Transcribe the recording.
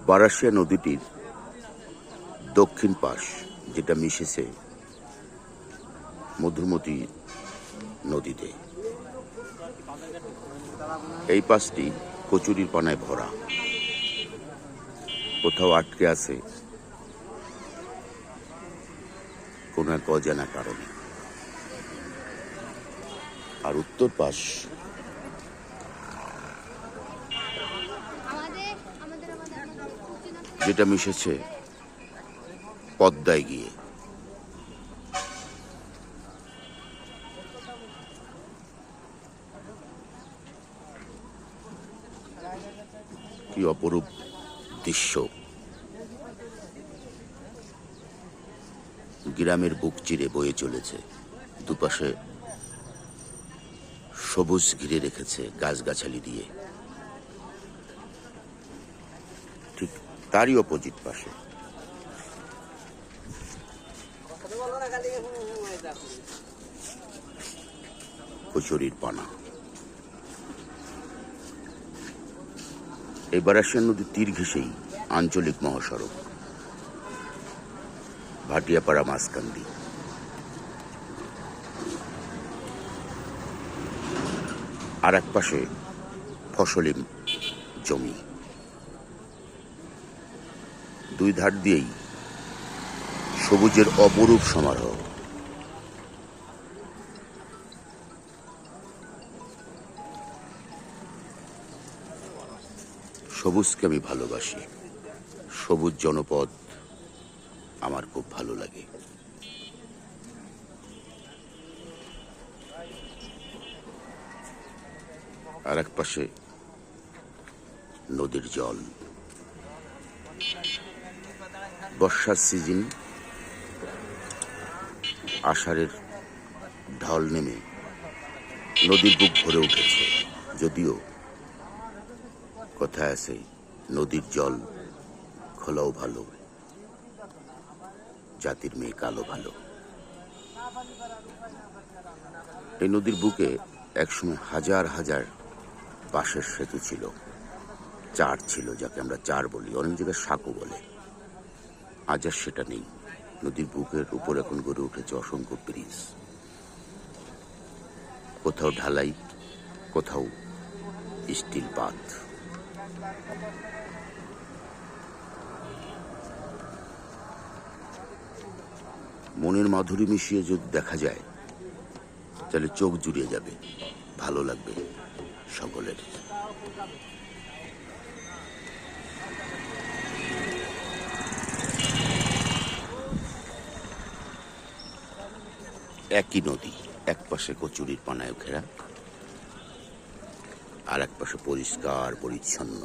বারাসিয়া নদীটির দক্ষিণ পাশ, যেটা মিশেছে মধুমতি নদীতে, এই পাশটি কচুরির পানায় ভরা। কোথাও আটকে আছে কোন এক অজানা কারণে। আর উত্তর পাশ যেটা মিশেছে পদ্মায় গিয়ে। কি অপরূপ দৃশ্য! গ্রামের বুক চিরে বয়ে চলেছে, দুপাশে সবুজ ঘিরে রেখেছে গাছগাছালি দিয়ে। ঠিক তারই অপোজিট পাশে কচুরির পানা। এই বারাসিয়া নদীর তীর ঘেঁষেই আঞ্চলিক মহাসড়ক ভাটিয়াপাড়া মাঝকান্দি। আর এক পাশে ফসলি জমি, দুই ধার দিয়েই সবুজের অপরূপ সমারোহ। সবুজকে আমি ভালোবাসি, সবুজ জনপদ আমার খুব ভালো লাগে। আর এক পাশে নদীর জল। বর্ষার সিজন, আষাঢ়ের ঢল নেমে নদীর বুক ভরে উঠেছে। যদিও কথায় আছে, নদীর জল খোলাও ভালো, জাতির মেয়ে কালো ভালো। এই নদীর বুকে একসময় হাজার হাজার বাঁশের সেতু ছিল, চার ছিল, যাকে আমরা চার বলি, অনেক জায়গায় সাঁকো বলে। আজ আর সেটা নেই। নদীর বুকের উপর এখন গড়ে উঠেছে অসংখ্য ব্রিজ, কোথাও ঢালাই, কোথাও স্টিল বাঁধ। মনের মাধুরী মিশিয়ে যদি দেখা যায়, তাহলে চোখ জুড়িয়ে যাবে, ভালো লাগবে সকলের। একই নদী, এক পাশে কচুরির পানায় ঘেরা, আর এক পাশে পরিষ্কার পরিচ্ছন্ন।